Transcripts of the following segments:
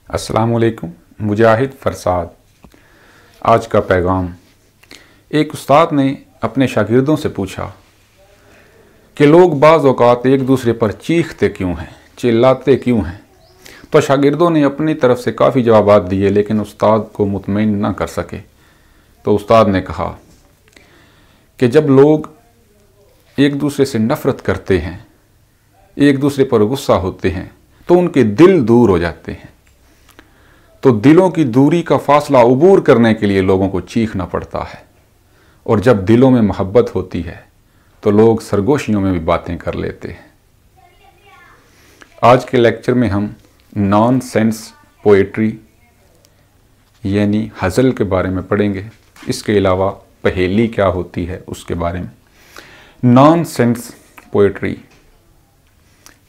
السلام علیکم، مجاہد فرساد۔ آج کا پیغام۔ ایک استاد نے اپنے شاگردوں سے پوچھا کہ لوگ بعض اوقات ایک دوسرے پر چیختے کیوں ہیں، چلاتے کیوں ہیں؟ تو شاگردوں نے اپنی طرف سے کافی جوابات دیے، لیکن استاد کو مطمئن نہ کر سکے۔ تو استاد نے کہا کہ جب لوگ ایک دوسرے سے نفرت کرتے ہیں، ایک دوسرے پر غصہ ہوتے ہیں، تو ان کے دل دور ہو جاتے ہیں۔ تو دلوں کی دوری کا فاصلہ عبور کرنے کے لیے لوگوں کو چیخنا پڑتا ہے، اور جب دلوں میں محبت ہوتی ہے تو لوگ سرگوشیوں میں بھی باتیں کر لیتے ہیں۔ آج کے لیکچر میں ہم نان سینس پوئٹری یعنی غزل کے بارے میں پڑھیں گے۔ اس کے علاوہ پہیلی کیا ہوتی ہے اس کے بارے میں۔ نان سینس پوئٹری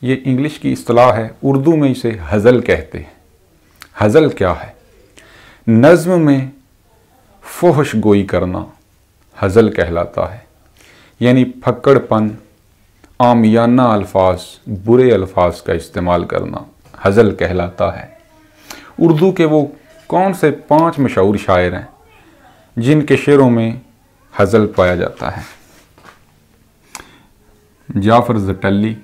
یہ انگلش کی اصطلاح ہے، اردو میں اسے غزل کہتے ہیں۔ غزل کیا ہے؟ نظم میں فحش گوئی کرنا غزل کہلاتا ہے، یعنی پھکڑ پن، عامیانہ الفاظ، برے الفاظ کا استعمال کرنا غزل کہلاتا ہے۔ اردو کے وہ کون سے 5 مشہور شاعر ہیں جن کے شعروں میں غزل پایا جاتا ہے؟ جعفر زٹلی،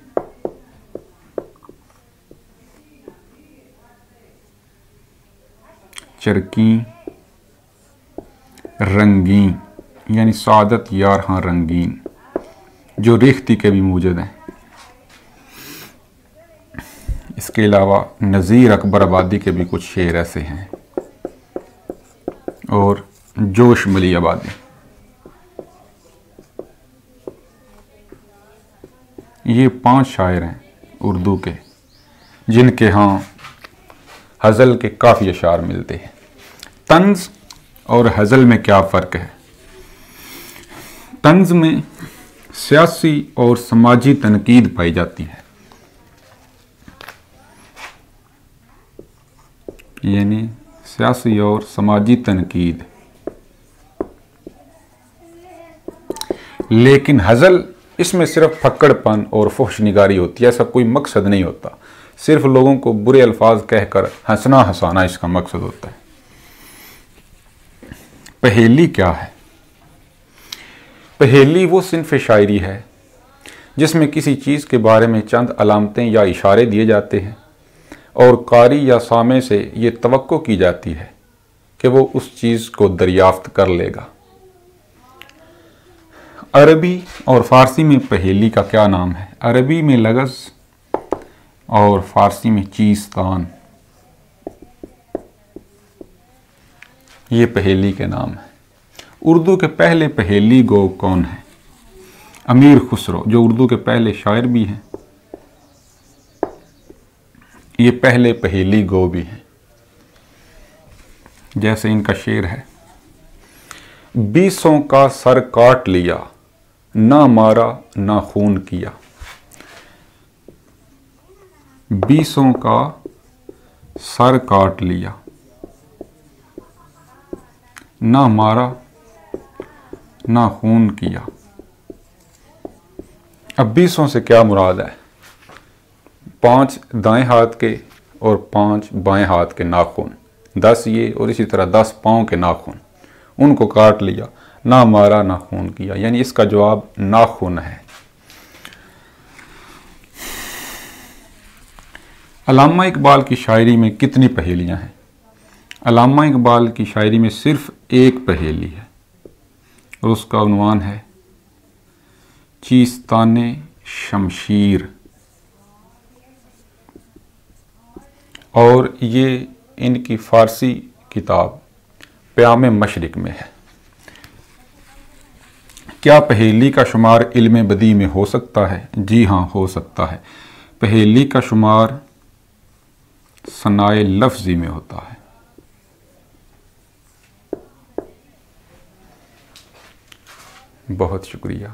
چرکیں، رنگین یعنی سعادت یار ہاں رنگین، جو ریختی کے بھی موجود ہیں۔ اس کے علاوہ نذیر اکبر آبادی کے بھی کچھ شعر ایسے ہیں، اور جوش ملی آبادی۔ یہ 5 شاعر ہیں اردو کے جن کے ہاں غزل کے کافی اشعار ملتے ہیں۔ طنز اور غزل میں کیا فرق ہے؟ طنز میں سیاسی اور سماجی تنقید پائی جاتی ہے، یعنی سیاسی اور سماجی تنقید، لیکن غزل اس میں صرف پھکڑ پن اور فحش نگاری ہوتی ہے۔ ایسا کوئی مقصد نہیں ہوتا، صرف لوگوں کو برے الفاظ کہہ کر ہنسانا اس کا مقصد ہوتا ہے۔ پہیلی کیا ہے؟ پہیلی وہ صنف شاعری ہے جس میں کسی چیز کے بارے میں چند علامتیں یا اشارے دیے جاتے ہیں، اور قاری یا سامع سے یہ توقع کی جاتی ہے کہ وہ اس چیز کو دریافت کر لے گا۔ عربی اور فارسی میں پہیلی کا کیا نام ہے؟ عربی میں لغز اور فارسی میں چیستان، یہ پہیلی کے نام ہے۔ اردو کے پہلے پہیلی گو کون ہیں؟ امیر خسرو، جو اردو کے پہلے شاعر بھی ہیں، یہ پہلے پہیلی گو بھی ہیں۔ جیسے ان کا شعر ہے: 20 کا سر کاٹ لیا، نہ مارا نہ خون کیا۔ 20 کا سر کاٹ لیا، نہ مارا نہ خون کیا۔ اب 20 سے کیا مراد ہے؟ 5 دائیں ہاتھ کے اور 5 بائیں ہاتھ کے ناخن، 10 یہ اور اسی طرح 10 پاؤں کے ناخن، ان کو کاٹ لیا، نہ مارا نہ خون کیا، یعنی اس کا جواب ناخن ہے۔ علامہ اقبال کی شاعری میں کتنی پہیلیاں ہیں؟ علامہ اقبال کی شاعری میں صرف ایک پہیلی ہے، اور اس کا عنوان ہے چیستان شمشیر، اور یہ ان کی فارسی کتاب پیام مشرق میں ہے۔ کیا پہیلی کا شمار علم بدیع میں ہو سکتا ہے؟ جی ہاں، ہو سکتا ہے۔ پہیلی کا شمار صنائع لفظی میں ہوتا ہے۔ بہت شکریہ۔